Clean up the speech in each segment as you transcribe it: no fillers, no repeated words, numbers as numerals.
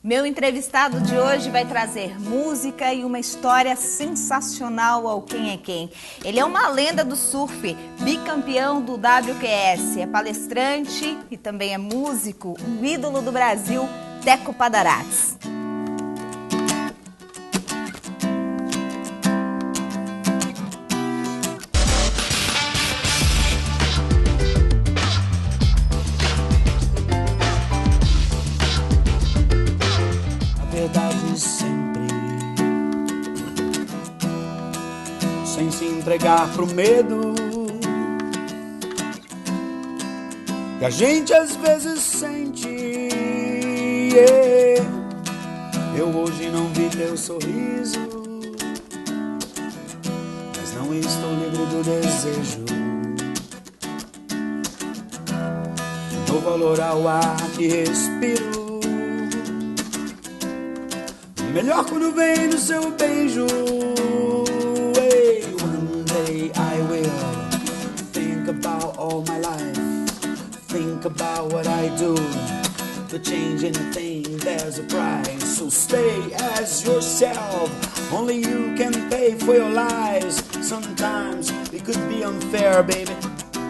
Meu entrevistado de hoje vai trazer música e uma história sensacional ao Quem é Quem. Ele é uma lenda do surf, bicampeão do WQS, é palestrante e também é músico, um ídolo do Brasil, Teco Padarates. Verdade sempre, sem se entregar pro medo que a gente às vezes sente. Eu hoje não vi teu sorriso, mas não estou livre do desejo de dou valor ao ar que respiro. Melhor quando vem do seu beijo. Hey, one day I will think about all my life, think about what I do. To change anything there's a price, so stay as yourself. Only you can pay for your lies. Sometimes it could be unfair, baby,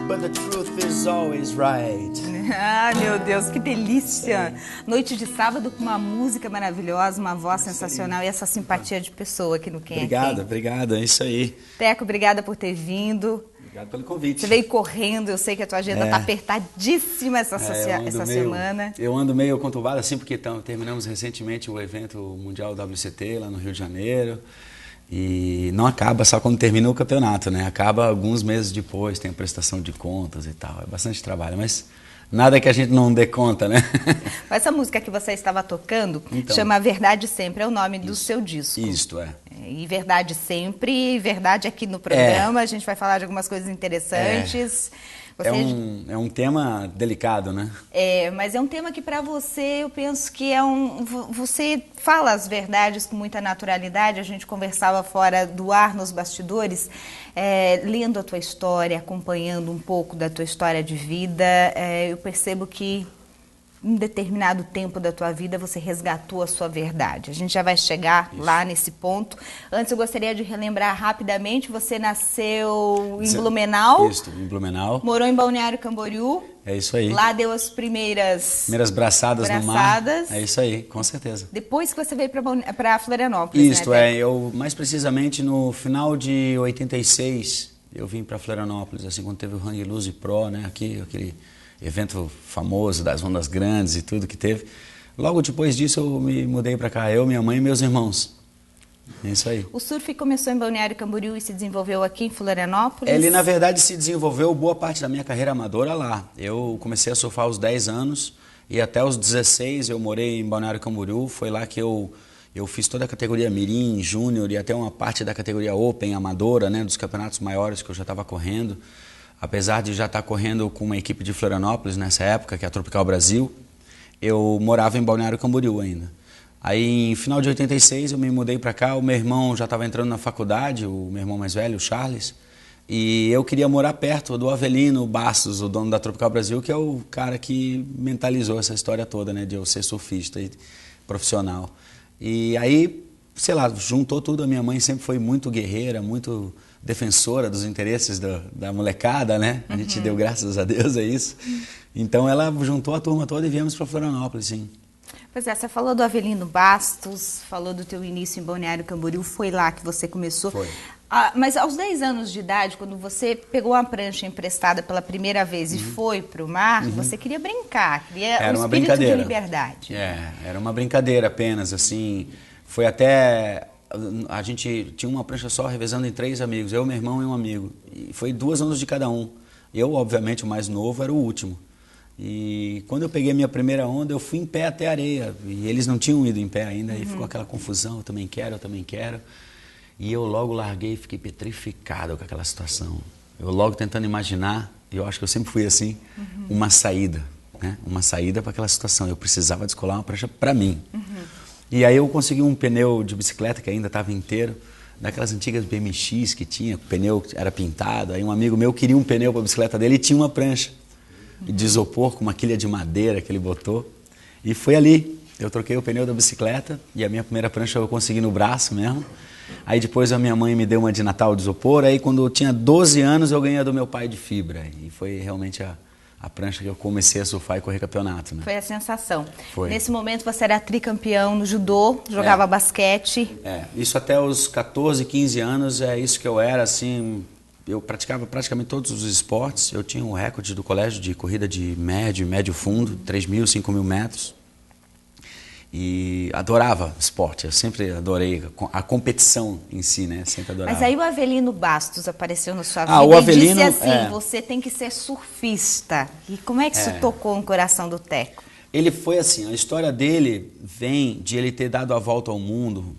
but the truth is always right. Ah, meu Deus, que delícia! Noite de sábado com uma música maravilhosa, uma voz sensacional e essa simpatia de pessoa aqui no Quem é Quem. Obrigado, é isso aí. Teco, obrigada por ter vindo. Obrigado pelo convite. Você veio correndo, eu sei que a tua agenda está apertadíssima essa semana. Eu ando meio conturbado assim, porque terminamos recentemente o evento mundial WCT lá no Rio de Janeiro. E não acaba só quando termina o campeonato, né? Acaba alguns meses depois, tem a prestação de contas e tal. É bastante trabalho, mas nada que a gente não dê conta, né? Essa música que você estava tocando chama Verdade Sempre, é o nome do seu disco. Isto, é. E Verdade Sempre, verdade aqui no programa, a gente vai falar de algumas coisas interessantes. É um tema delicado, né? Mas é um tema que para você, eu penso que você fala as verdades com muita naturalidade. A gente conversava fora do ar, nos bastidores, lendo a tua história, acompanhando um pouco da tua história de vida. Eu percebo que em determinado tempo da tua vida você resgatou a sua verdade. A gente já vai chegar lá nesse ponto. Antes eu gostaria de relembrar rapidamente, você nasceu em Blumenau. Isso, em Blumenau. Morou em Balneário Camboriú. É isso aí. Lá deu as primeiras braçadas no mar. É isso aí, com certeza. Depois que você veio para Florianópolis, Isso, né? Eu mais precisamente no final de 86, eu vim para Florianópolis, assim, quando teve o Hang Loose Pro, né? Aquele evento famoso das ondas grandes e tudo que teve. Logo depois disso eu me mudei para cá, eu, minha mãe e meus irmãos. É isso aí. O surf começou em Balneário Camboriú e se desenvolveu aqui em Florianópolis? Ele, na verdade, se desenvolveu boa parte da minha carreira amadora lá. Eu comecei a surfar aos 10 anos e até os 16 eu morei em Balneário Camboriú. Foi lá que eu fiz toda a categoria Mirim, Júnior e até uma parte da categoria Open, amadora, né, dos campeonatos maiores que eu já estava correndo. Apesar de já estar correndo com uma equipe de Florianópolis nessa época, que é a Tropical Brasil, eu morava em Balneário Camboriú ainda. Aí, em final de 86, eu me mudei para cá, o meu irmão já estava entrando na faculdade, o meu irmão mais velho, o Charles, e eu queria morar perto do Avelino Bastos, o dono da Tropical Brasil, que é o cara que mentalizou essa história toda, né, de eu ser surfista e profissional. E aí, sei lá, juntou tudo. A minha mãe sempre foi muito guerreira, muito defensora dos interesses da molecada, né? A gente deu graças a Deus a isso. Então ela juntou a turma toda e viemos para Florianópolis, sim. Pois é, você falou do Avelino Bastos, falou do teu início em Balneário Camboriú, foi lá que você começou. Foi. Mas aos 10 anos de idade, quando você pegou uma prancha emprestada pela primeira vez e foi para o mar, você queria brincar, Era um uma espírito brincadeira. de liberdade. Era uma brincadeira apenas, assim. Foi até... A gente tinha uma prancha só, revezando em 3 amigos, eu, meu irmão e um amigo. E foi 2 ondas de cada um. Eu, obviamente, o mais novo, era o último. E quando eu peguei a minha primeira onda, eu fui em pé até a areia. E eles não tinham ido em pé ainda, e ficou aquela confusão, eu também quero. E eu logo larguei e fiquei petrificado com aquela situação. Eu logo tentando imaginar, e eu acho que eu sempre fui assim, uma saída, né? Uma saída para aquela situação. Eu precisava descolar uma prancha para mim. E aí eu consegui um pneu de bicicleta que ainda estava inteiro, daquelas antigas BMX que tinha, o pneu era pintado. Aí um amigo meu queria um pneu para a bicicleta dele e tinha uma prancha de isopor com uma quilha de madeira que ele botou. E foi ali Eu troquei o pneu da bicicleta e a minha primeira prancha eu consegui no braço mesmo. Aí depois a minha mãe me deu uma de Natal de isopor. Aí quando eu tinha 12 anos eu ganhei a do meu pai de fibra. E foi realmente a prancha que eu comecei a surfar e correr campeonato, né? Foi a sensação. Foi. Nesse momento você era tricampeão no judô, jogava basquete. Isso até os 14, 15 anos é isso que eu era, assim. Eu praticava praticamente todos os esportes. Eu tinha um recorde do colégio de corrida de médio fundo, 3.000, 5.000 metros. E adorava esporte, eu sempre adorei a competição em si, né? Sempre adorava. Mas aí o Avelino Bastos apareceu na sua vida o Avelino, e disse assim, você tem que ser surfista. E como é que isso tocou no coração do Teco? Ele foi assim, a história dele vem de ele ter dado a volta ao mundo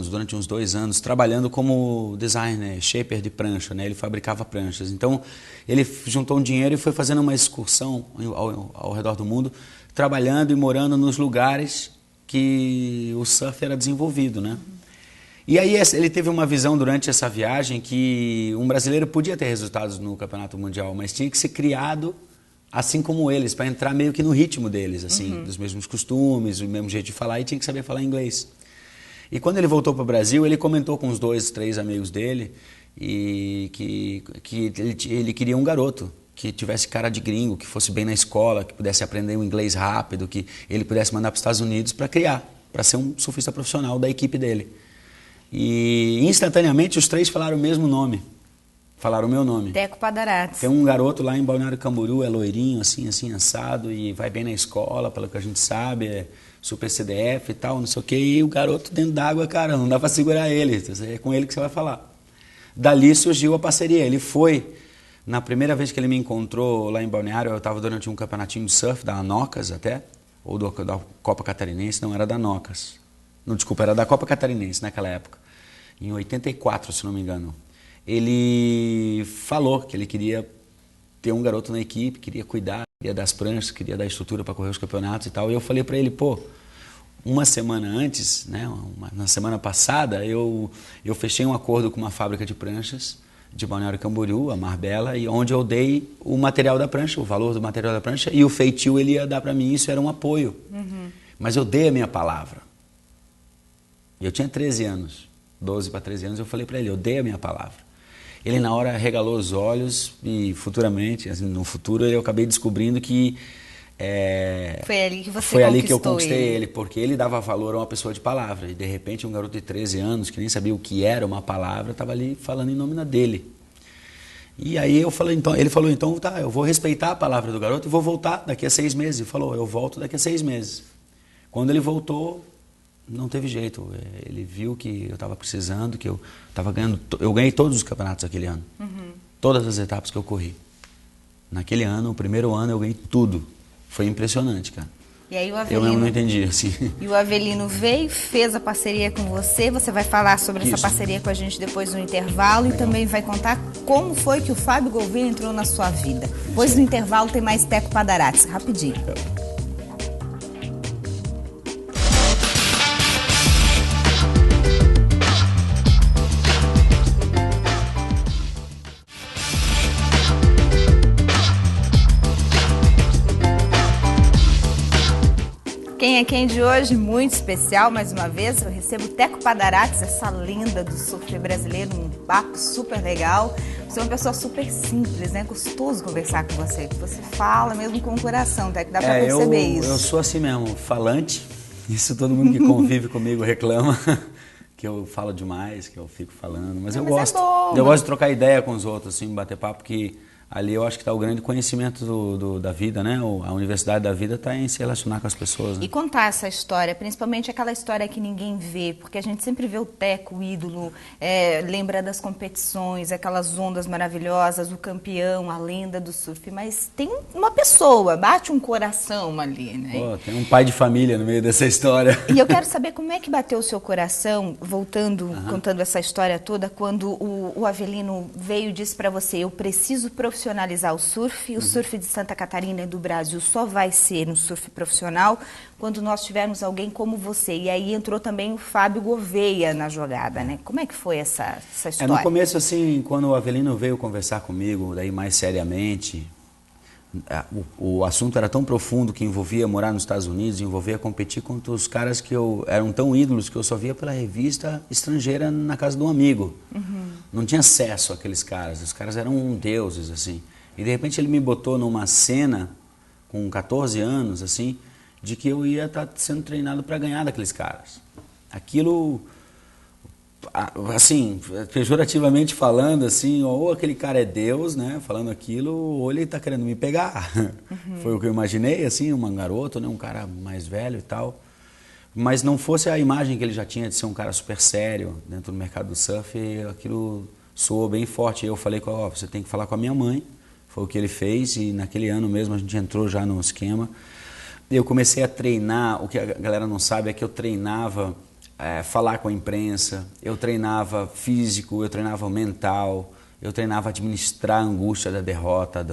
durante uns 2 anos, trabalhando como designer, shaper de prancha, né? Ele fabricava pranchas. Então, ele juntou um dinheiro e foi fazendo uma excursão ao redor do mundo, trabalhando e morando nos lugares que o surf era desenvolvido, né? E aí ele teve uma visão durante essa viagem que um brasileiro podia ter resultados no Campeonato Mundial, mas tinha que ser criado assim como eles, para entrar meio que no ritmo deles, assim, dos mesmos costumes, o mesmo jeito de falar, e tinha que saber falar inglês. E quando ele voltou para o Brasil, ele comentou com uns 2, 3 amigos dele e que ele queria um garoto que tivesse cara de gringo, que fosse bem na escola, que pudesse aprender o inglês rápido, que ele pudesse mandar para os Estados Unidos para criar, para ser um surfista profissional da equipe dele. E instantaneamente os 3 falaram o mesmo nome, falaram o meu nome. Teco Padarates. Tem um garoto lá em Balneário Camboriú, é loirinho, assim, assado, e vai bem na escola, pelo que a gente sabe, é super CDF e tal, não sei o quê, e o garoto dentro d'água, cara, não dá para segurar ele, é com ele que você vai falar. Dali surgiu a parceria, ele foi, na primeira vez que ele me encontrou lá em Balneário, eu estava durante um campeonatinho de surf, da Anocas até, ou da Copa Catarinense, não, era da Anocas, não, desculpa, era da Copa Catarinense naquela época, em 84, se não me engano. Ele falou que ele queria ter um garoto na equipe, queria cuidar, queria dar as pranchas, queria dar estrutura para correr os campeonatos e tal. E eu falei para ele, pô, uma semana antes, né, na semana passada, eu fechei um acordo com uma fábrica de pranchas de Balneário Camboriú, a Marbella, e onde eu dei o material da prancha, o valor do material da prancha, e o feitio ele ia dar para mim, isso era um apoio. Mas eu dei a minha palavra. E eu tinha 13 anos, 12 para 13 anos, eu falei para ele, eu dei a minha palavra. Ele na hora regalou os olhos e futuramente, assim, no futuro, eu acabei descobrindo que foi ali que você foi ali que eu conquistou conquistei ele, porque ele dava valor a uma pessoa de palavra. E de repente um garoto de 13 anos, que nem sabia o que era uma palavra, estava ali falando em nome dele. E aí eu falei, então, ele falou, então tá, eu vou respeitar a palavra do garoto e vou voltar daqui a 6 meses. Ele falou, eu volto daqui a 6 meses. Quando ele voltou, não teve jeito. Ele viu que eu estava precisando, que eu estava ganhando. Eu ganhei todos os campeonatos aquele ano. Todas as etapas que eu corri. Naquele ano, o primeiro ano, eu ganhei tudo. Foi impressionante, cara. E aí o Avelino, eu mesmo não entendi, assim. E o Avelino veio, fez a parceria com você. Você vai falar sobre essa parceria com a gente depois do intervalo. Legal. E também vai contar como foi que o Fábio Gouveia entrou na sua vida. Depois do intervalo tem mais Teco Padarates. Rapidinho. Quem é quem de hoje? Muito especial, mais uma vez, eu recebo Teco Padarates, essa lenda do surf brasileiro, um papo super legal. Você é uma pessoa super simples, né? Gostoso conversar com você, que você fala mesmo com o coração, Teco, dá pra perceber isso. Eu sou assim mesmo, falante, isso todo mundo que convive comigo reclama, que eu falo demais, que eu fico falando, mas eu gosto. Eu gosto de trocar ideia com os outros, assim, bater papo, que ali eu acho que está o grande conhecimento da vida, né? A universidade da vida está em se relacionar com as pessoas. Né? E contar essa história, principalmente aquela história que ninguém vê, porque a gente sempre vê o Teco, o ídolo, lembra das competições, aquelas ondas maravilhosas, o campeão, a lenda do surf, mas tem uma pessoa, bate um coração ali, né? Pô, tem um pai de família no meio dessa história. E eu quero saber como é que bateu o seu coração, voltando, contando essa história toda, quando o Avelino veio e disse para você, eu preciso profissionalizar o surf, o surf de Santa Catarina e do Brasil só vai ser um surf profissional quando nós tivermos alguém como você. E aí entrou também o Fábio Gouveia na jogada, né? Como é que foi essa história? No começo, assim, quando o Avelino veio conversar comigo, daí mais seriamente, o assunto era tão profundo que envolvia morar nos Estados Unidos, envolvia competir contra os caras que eram tão ídolos que eu só via pela revista estrangeira na casa de um amigo. Não tinha acesso àqueles caras, os caras eram deuses, assim. E de repente ele me botou numa cena, com 14 anos, assim, de que eu ia estar sendo treinado para ganhar daqueles caras. Aquilo, assim, pejorativamente falando, assim, ou aquele cara é Deus, né, falando aquilo, ou ele está querendo me pegar. Foi o que eu imaginei, assim, um garoto, né, um cara mais velho e tal. Mas não fosse a imagem que ele já tinha de ser um cara super sério dentro do mercado do surf, aquilo soou bem forte. Eu falei, você tem que falar com a minha mãe. Foi o que ele fez e naquele ano mesmo a gente entrou já no esquema. Eu comecei a treinar, o que a galera não sabe é que eu treinava falar com a imprensa, eu treinava físico, eu treinava mental, eu treinava administrar a angústia da derrota,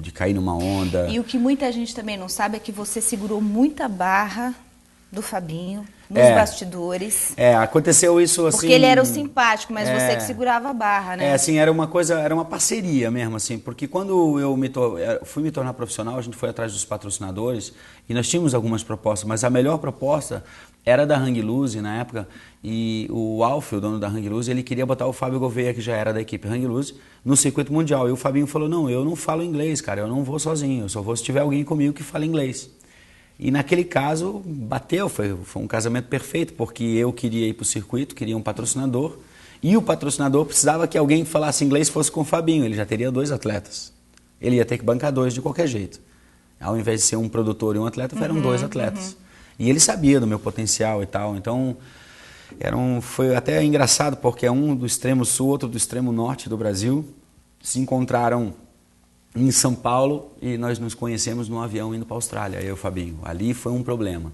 de cair numa onda. E o que muita gente também não sabe é que você segurou muita barra do Fabinho nos bastidores. Aconteceu isso assim... Porque ele era o simpático, mas você que segurava a barra, né? Assim, era uma parceria mesmo, assim, porque quando eu fui me tornar profissional, a gente foi atrás dos patrocinadores e nós tínhamos algumas propostas, mas a melhor proposta era da Hang Loose na época, e o Alf, o dono da Hang Loose, ele queria botar o Fábio Gouveia, que já era da equipe Hang Loose, no circuito mundial. E o Fabinho falou, não, eu não falo inglês, cara, eu não vou sozinho, eu só vou se tiver alguém comigo que fala inglês. E naquele caso, bateu, foi um casamento perfeito, porque eu queria ir para o circuito, queria um patrocinador, e o patrocinador precisava que alguém que falasse inglês fosse com o Fabinho, ele já teria 2 atletas. Ele ia ter que bancar 2 de qualquer jeito. Ao invés de ser um produtor e um atleta, eram 2 atletas. E ele sabia do meu potencial e tal, então foi até engraçado, porque um do extremo sul, outro do extremo norte do Brasil, se encontraram em São Paulo e nós nos conhecemos num avião indo para a Austrália, eu e o Fabinho. Ali foi um problema.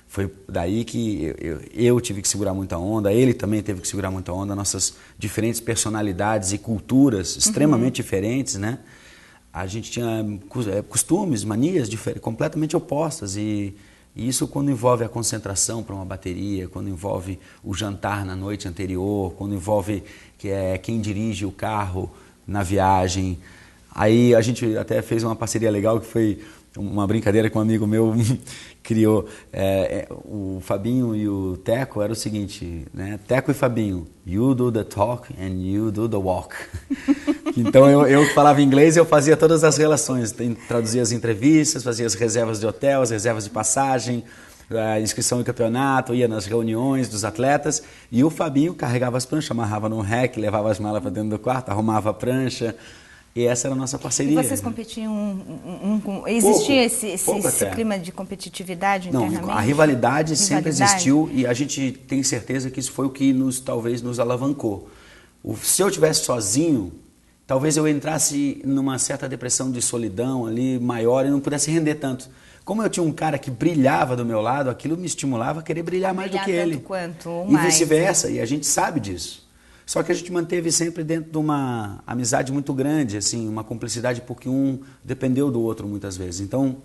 Foi daí que eu tive que segurar muita onda, ele também teve que segurar muita onda, nossas diferentes personalidades e culturas extremamente diferentes, né? A gente tinha costumes, manias completamente opostas e isso quando envolve a concentração para uma bateria, quando envolve o jantar na noite anterior, quando envolve quem dirige o carro na viagem. Aí a gente até fez uma parceria legal que foi uma brincadeira que um amigo meu criou. O Fabinho e o Teco era o seguinte, né? Teco e Fabinho, you do the talk and you do the walk. Então eu falava inglês e eu fazia todas as relações, traduzia as entrevistas, fazia as reservas de hotel, as reservas de passagem, a inscrição em campeonato, ia nas reuniões dos atletas e o Fabinho carregava as pranchas, amarrava no rack, levava as malas para dentro do quarto, arrumava a prancha. E essa era a nossa parceria. E vocês competiam? Existia esse clima de competitividade internamente? Não, a rivalidade sempre existiu e a gente tem certeza que isso foi o que talvez nos alavancou. Se eu estivesse sozinho, talvez eu entrasse numa certa depressão de solidão ali maior e não pudesse render tanto. Como eu tinha um cara que brilhava do meu lado, aquilo me estimulava a querer brilhar mais do que ele. Quanto, e vice-versa, e a gente sabe disso. Só que a gente manteve sempre dentro de uma amizade muito grande, assim, uma cumplicidade, porque um dependeu do outro muitas vezes. Então,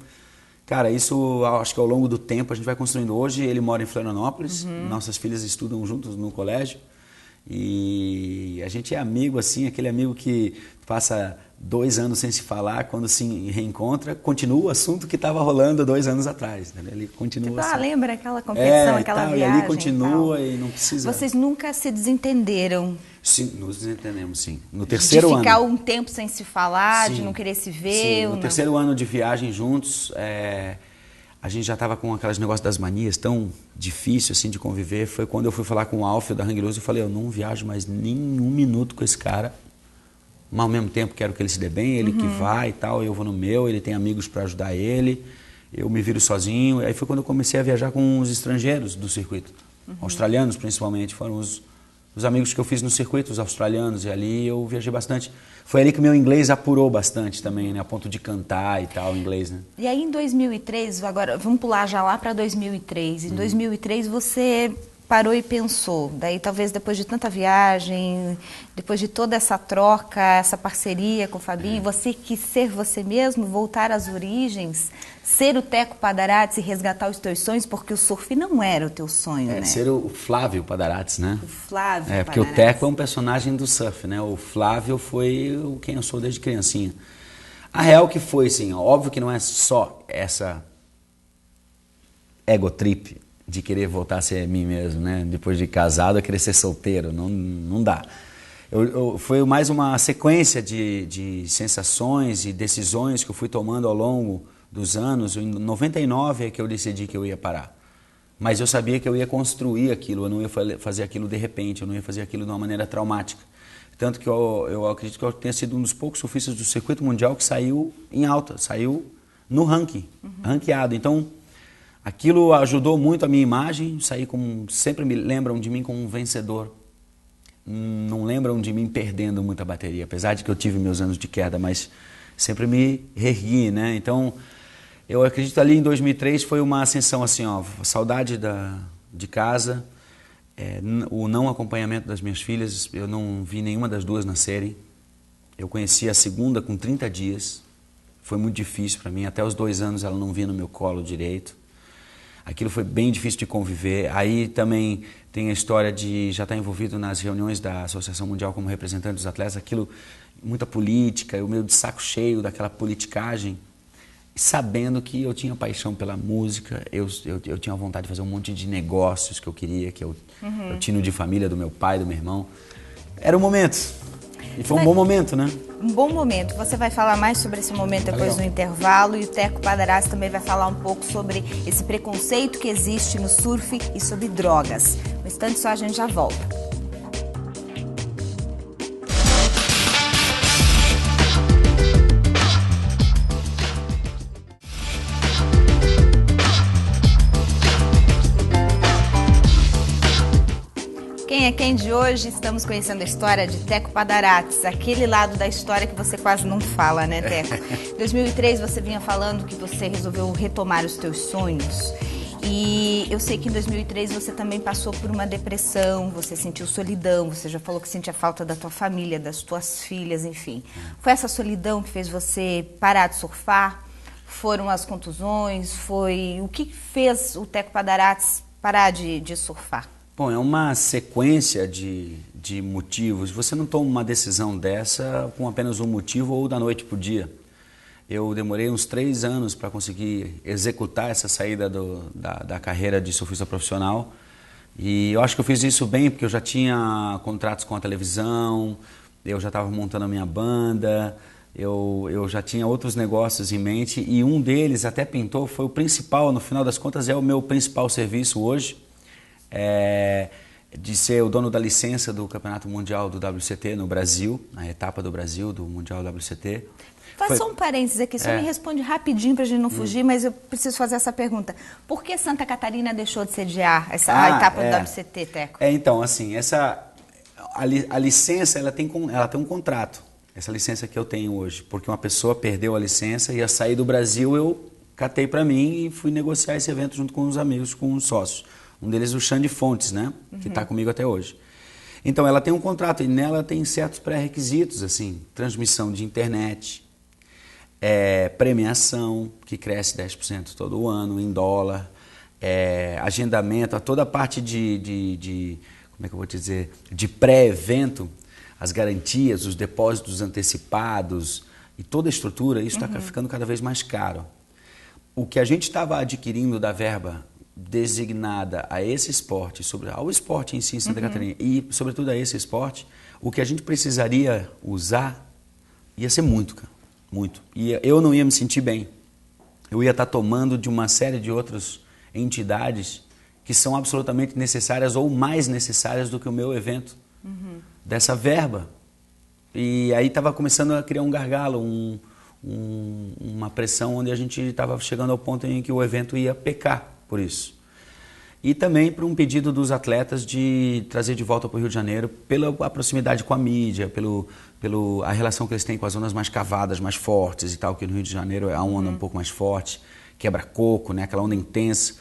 cara, isso acho que ao longo do tempo a gente vai construindo. Hoje ele mora em Florianópolis, nossas filhas estudam juntos no colégio e a gente é amigo, assim, aquele amigo que passa 2 anos sem se falar, quando se reencontra, continua o assunto que estava rolando 2 anos atrás. Né? Ele continua assim. Lembra aquela competição, aquela viagem? E ali continua e não precisa... Vocês nunca se desentenderam? Sim, nos desentendemos, sim. No terceiro ano... De ficar um tempo sem se falar, sim, de não querer se ver? Sim, no terceiro ano de viagem juntos, a gente já estava com aqueles negócios das manias tão difícil assim de conviver. Foi quando eu fui falar com o Alf da Hang Loose, eu falei, eu não viajo mais nem 1 minuto com esse cara. Mas ao mesmo tempo quero que ele se dê bem, ele que vai e tal, eu vou no meu, ele tem amigos para ajudar ele, eu me viro sozinho. Aí foi quando eu comecei a viajar com os estrangeiros do circuito, australianos principalmente, foram os amigos que eu fiz no circuito, os australianos, e ali eu viajei bastante. Foi ali que o meu inglês apurou bastante também, né, a ponto de cantar e tal, inglês, né. E aí em 2003, agora vamos pular já lá para 2003, em 2003 você parou e pensou, daí talvez depois de tanta viagem, depois de toda essa troca, essa parceria com o Fabinho, você quis ser você mesmo, voltar às origens, ser o Teco Padarates e resgatar os teus sonhos, porque o surf não era o teu sonho, né? Ser o Flávio Padarates, né? O Flávio Padarates. Porque o Teco é um personagem do surf, né? O Flávio foi quem eu sou desde criancinha. A real que foi, sim, óbvio que não é só essa ego trip de querer voltar a ser mim mesmo, né? Depois de casado, eu querer ser solteiro, não dá. Foi mais uma sequência de sensações e decisões que eu fui tomando ao longo dos anos. Em 99 é que eu decidi que eu ia parar. Mas eu sabia que eu ia construir aquilo, eu não ia fazer aquilo de repente, eu não ia fazer aquilo de uma maneira traumática. Tanto que eu acredito que eu tenha sido um dos poucos surfistas do circuito mundial que saiu em alta, saiu no ranking, ranqueado. Então, aquilo ajudou muito a minha imagem, saí como, sempre me lembram de mim como um vencedor. Não lembram de mim perdendo muita bateria, apesar de que eu tive meus anos de queda, mas sempre me reergui, né? Então, eu acredito ali em 2003 foi uma ascensão assim, ó, saudade de casa, o não acompanhamento das minhas filhas, eu não vi nenhuma das duas nascerem. Eu conheci a segunda com 30 dias, foi muito difícil para mim, até os 2 anos ela não vinha no meu colo direito. Aquilo foi bem difícil de conviver. Aí também tem a história de já estar envolvido nas reuniões da Associação Mundial como representante dos atletas, aquilo, muita política, eu meio de saco cheio daquela politicagem, sabendo que eu tinha paixão pela música, eu tinha vontade de fazer um monte de negócios que eu queria, que eu tinha de família, do meu pai, do meu irmão. Era o momento. E foi um bom momento, né? Um bom momento. Você vai falar mais sobre esse momento depois do intervalo, e o Teco Padarassi também vai falar um pouco sobre esse preconceito que existe no surf e sobre drogas. Um instante só, a gente já volta. Quem é quem de hoje? Estamos conhecendo a história de Teco Padarassi, aquele lado da história que você quase não fala, né, Teco? Em 2003 você vinha falando que você resolveu retomar os teus sonhos. E eu sei que em 2003 você também passou por uma depressão, você sentiu solidão, você já falou que sentia falta da tua família, das tuas filhas, enfim. Foi essa solidão que fez você parar de surfar? Foram as contusões? Foi o que fez o Teco Padarassi parar de surfar? Bom, é uma sequência de motivos. Você não toma uma decisão dessa com apenas um motivo ou da noite para o dia. Eu demorei uns 3 anos para conseguir executar essa saída da carreira de surfista profissional. E eu acho que eu fiz isso bem porque eu já tinha contratos com a televisão, eu já estava montando a minha banda, eu já tinha outros negócios em mente e um deles até pintou, foi o principal, no final das contas é o meu principal serviço hoje. De ser o dono da licença do Campeonato Mundial do WCT no Brasil, na etapa do Brasil do Mundial WCT. Faz só um parênteses aqui, só me responde rapidinho para a gente não fugir, mas eu preciso fazer essa pergunta. Por que Santa Catarina deixou de sediar a etapa do WCT, Teco? Então, assim, a licença ela tem um contrato, essa licença que eu tenho hoje, porque uma pessoa perdeu a licença, ia sair do Brasil, eu catei para mim e fui negociar esse evento junto com os amigos, com os sócios. Um deles, o Xande Fontes, né? Que está comigo até hoje. Então, ela tem um contrato e nela tem certos pré-requisitos, assim, transmissão de internet, premiação, que cresce 10% todo ano, em dólar, agendamento, toda a parte como é que eu vou te dizer, de pré-evento, as garantias, os depósitos antecipados e toda a estrutura, isso está ficando cada vez mais caro. O que a gente estava adquirindo da verba designada a esse esporte, ao esporte em si em Santa Catarina e sobretudo a esse esporte, o que a gente precisaria usar ia ser muito, cara, muito. E eu não ia me sentir bem. Eu ia estar tomando de uma série de outras entidades que são absolutamente necessárias ou mais necessárias do que o meu evento, dessa verba. E aí estava começando a criar um gargalo, uma pressão onde a gente estava chegando ao ponto em que o evento ia pecar por isso. E também por um pedido dos atletas de trazer de volta para o Rio de Janeiro pela proximidade com a mídia, a relação que eles têm com as zonas mais cavadas, mais fortes e tal, que no Rio de Janeiro é a onda um pouco mais forte, quebra-coco, né, aquela onda intensa.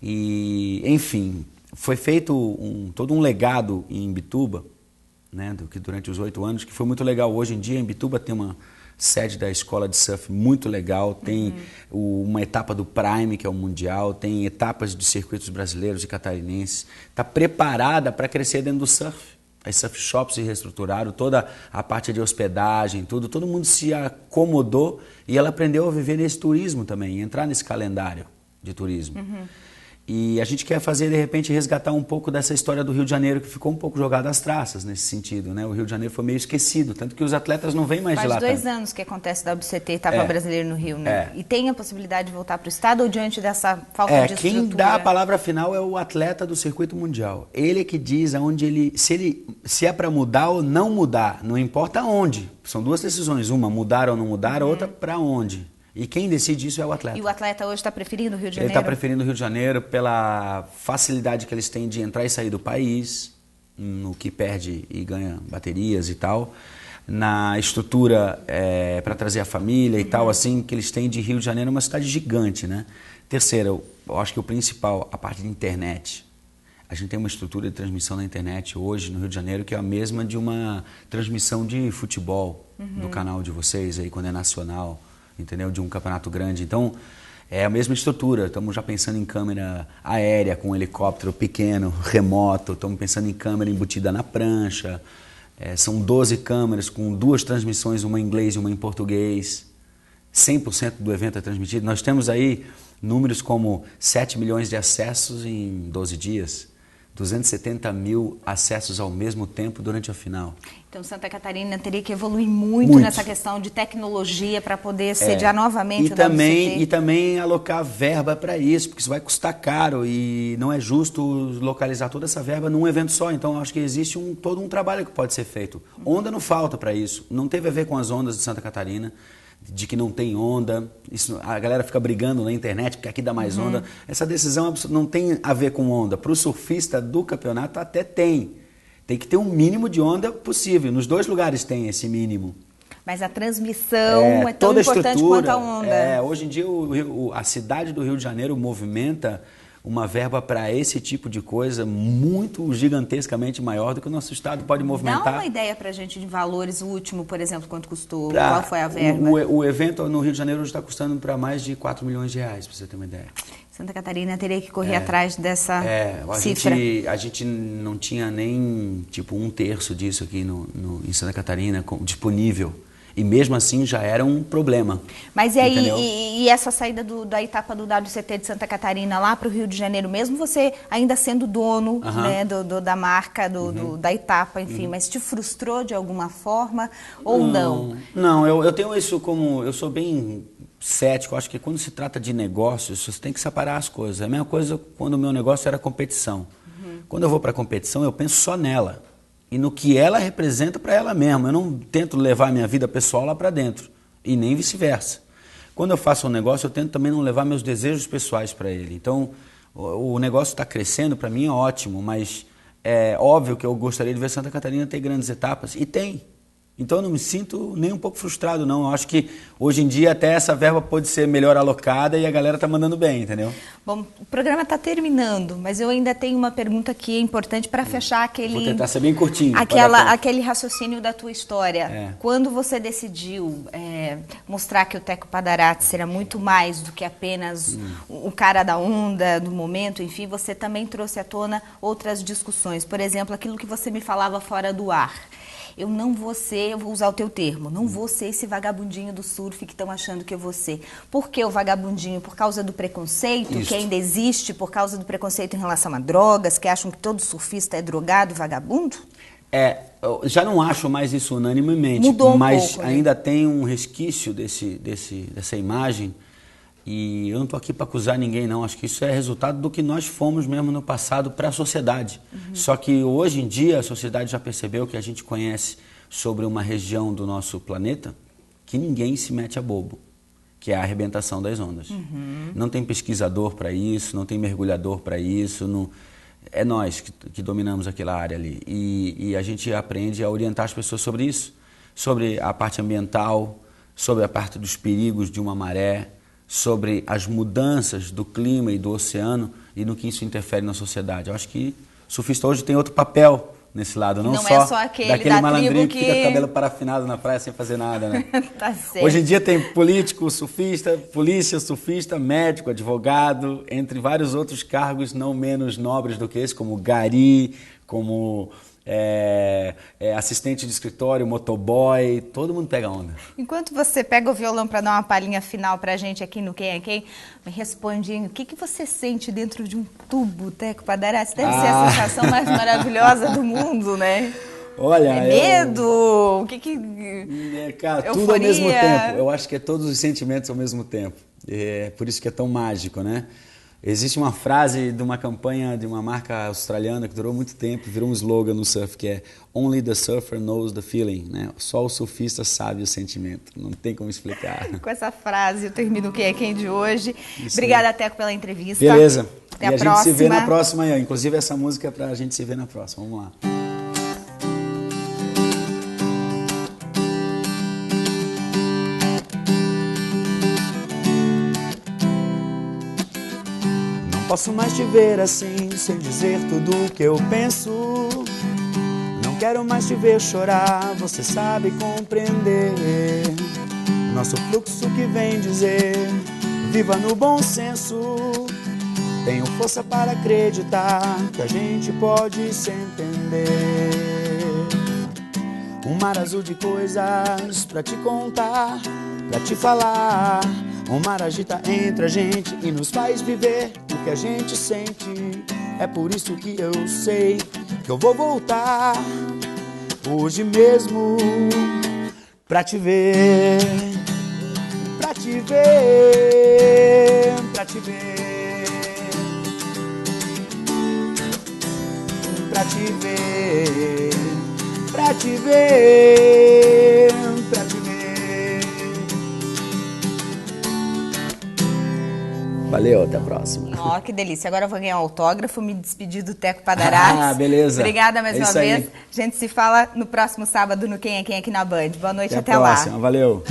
E, enfim, foi feito todo um legado em Imbituba, né, durante os 8 anos, que foi muito legal. Hoje em dia, Imbituba tem uma sede da escola de surf muito legal, tem uma etapa do Prime, que é o Mundial, tem etapas de circuitos brasileiros e catarinenses, está preparada para crescer dentro do surf. As surf shops se reestruturaram, toda a parte de hospedagem, tudo, todo mundo se acomodou e ela aprendeu a viver nesse turismo também, entrar nesse calendário de turismo. E a gente quer fazer, de repente, resgatar um pouco dessa história do Rio de Janeiro, que ficou um pouco jogada às traças nesse sentido, né? O Rio de Janeiro foi meio esquecido, tanto que os atletas não vêm mais de lá. Faz 2 anos que acontece da WCT, etapa brasileira no Rio, né? E tem a possibilidade de voltar para o estado ou diante dessa falta de estrutura? Quem dá a palavra final é o atleta do circuito mundial. Ele é que diz aonde se é para mudar ou não mudar, não importa onde. São 2 decisões, uma mudar ou não mudar, a outra para onde. E quem decide isso é o atleta. E o atleta hoje está preferindo o Rio de Janeiro? Ele está preferindo o Rio de Janeiro pela facilidade que eles têm de entrar e sair do país, no que perde e ganha baterias e tal, na estrutura para trazer a família e tal, assim, que eles têm de Rio de Janeiro, é uma cidade gigante, né? Terceiro, eu acho que o principal, a parte de internet. A gente tem uma estrutura de transmissão na internet hoje no Rio de Janeiro que é a mesma de uma transmissão de futebol no canal de vocês, aí quando é nacional, entendeu? De um campeonato grande. Então, é a mesma estrutura. Estamos já pensando em câmera aérea, com um helicóptero pequeno, remoto. Estamos pensando em câmera embutida na prancha. São 12 câmeras com 2 transmissões, uma em inglês e uma em português. 100% do evento é transmitido. Nós temos aí números como 7 milhões de acessos em 12 dias. 270 mil acessos ao mesmo tempo durante a final. Então, Santa Catarina teria que evoluir muito nessa questão de tecnologia para poder sediar novamente o WCT. E também alocar verba para isso, porque isso vai custar caro e não é justo localizar toda essa verba num evento só. Então, acho que existe todo um trabalho que pode ser feito. Onda não falta para isso. Não teve a ver com as ondas de Santa Catarina, de que não tem onda, isso, a galera fica brigando na internet porque aqui dá mais onda. Essa decisão não tem a ver com onda. Para o surfista do campeonato até tem. Tem que ter um mínimo de onda possível. Nos 2 lugares tem esse mínimo. Mas a transmissão é tão importante quanto a onda. Hoje em dia a cidade do Rio de Janeiro movimenta uma verba para esse tipo de coisa muito gigantescamente maior do que o nosso estado pode movimentar. Dá uma ideia para a gente de valores, o último, por exemplo, quanto custou, qual foi a verba? O evento no Rio de Janeiro está custando para mais de 4 milhões de reais, para você ter uma ideia. Santa Catarina teria que correr atrás dessa cifra. A gente não tinha nem tipo 1/3 disso aqui em Santa Catarina disponível. E mesmo assim já era um problema. Mas e aí, e essa saída da etapa do WCT de Santa Catarina lá para o Rio de Janeiro, mesmo você ainda sendo dono né, da marca, da etapa, enfim, mas te frustrou de alguma forma ou não? Não, eu tenho isso como... Eu sou bem cético, acho que quando se trata de negócios, você tem que separar as coisas. A mesma coisa quando o meu negócio era competição. Quando eu vou para a competição, eu penso só nela. E no que ela representa para ela mesma. Eu não tento levar a minha vida pessoal lá para dentro. E nem vice-versa. Quando eu faço um negócio, eu tento também não levar meus desejos pessoais para ele. Então, o negócio está crescendo, para mim é ótimo, mas é óbvio que eu gostaria de ver Santa Catarina ter grandes etapas. E tem. Então eu não me sinto nem um pouco frustrado, não. Eu acho que hoje em dia até essa verba pode ser melhor alocada e a galera está mandando bem, entendeu? Bom, o programa está terminando, mas eu ainda tenho uma pergunta que é importante para fechar aquele... Vou tentar ser bem curtinho. Aquele raciocínio da tua história. Quando você decidiu mostrar que o Teco Padarati será muito mais do que apenas o cara da onda, do momento, enfim, você também trouxe à tona outras discussões. Por exemplo, aquilo que você me falava fora do ar. Eu vou usar o teu termo, não vou ser esse vagabundinho do surf que estão achando que eu vou ser. Por que o vagabundinho? Por causa do preconceito que ainda existe, por causa do preconceito em relação a drogas, que acham que todo surfista é drogado, vagabundo? Eu já não acho mais isso unanimemente, mas pouco, ainda tem um resquício dessa imagem. E eu não estou aqui para acusar ninguém, não. Acho que isso é resultado do que nós fomos mesmo no passado para a sociedade. Só que hoje em dia a sociedade já percebeu que a gente conhece sobre uma região do nosso planeta que ninguém se mete a bobo, que é a arrebentação das ondas. Não tem pesquisador para isso, não tem mergulhador para isso. Não... É nós que dominamos aquela área ali. E a gente aprende a orientar as pessoas sobre isso, sobre a parte ambiental, sobre a parte dos perigos de uma maré, sobre as mudanças do clima e do oceano e no que isso interfere na sociedade. Eu acho que o surfista hoje tem outro papel nesse lado, não é só aquele daquele malandrinho que fica com o cabelo parafinado na praia sem fazer nada, né? Tá certo. Hoje em dia tem político, surfista, polícia, surfista, médico, advogado, entre vários outros cargos não menos nobres do que esse, como gari, como assistente de escritório, motoboy, todo mundo pega onda. Enquanto você pega o violão para dar uma palhinha final pra gente aqui no Quem é Quem, me responde, o que você sente dentro de um tubo, Teco Padarassi? Deve ser a sensação mais maravilhosa do mundo, né? Olha, medo? O que cara, euforia. Tudo ao mesmo tempo. Eu acho que é todos os sentimentos ao mesmo tempo. É por isso que é tão mágico, né? Existe uma frase de uma campanha de uma marca australiana que durou muito tempo, virou um slogan no surf, que é Only the surfer knows the feeling, né? Só o surfista sabe o sentimento, não tem como explicar. Com essa frase eu termino o Quem é Quem de hoje. Obrigada, Teco, pela entrevista. Beleza. Até a próxima. gente se vê na próxima. Inclusive essa música é pra gente se ver na próxima. Vamos lá. Posso mais te ver assim, sem dizer tudo o que eu penso. Não quero mais te ver chorar, você sabe compreender. Nosso fluxo que vem dizer, viva no bom senso. Tenho força para acreditar que a gente pode se entender. Um mar azul de coisas pra te contar, pra te falar. O mar agita entre a gente e nos faz viver o que a gente sente. É por isso que eu sei que eu vou voltar hoje mesmo pra te ver, pra te ver, pra te ver, pra te ver, pra te ver, pra te ver. Valeu, até a próxima. Ó, que delícia. Agora eu vou ganhar um autógrafo, me despedir do Teco Padarassi. Ah, beleza. Obrigada mais uma vez. Aí. A gente se fala no próximo sábado no Quem é Quem aqui na Band. Boa noite, até a lá. Próxima. Valeu.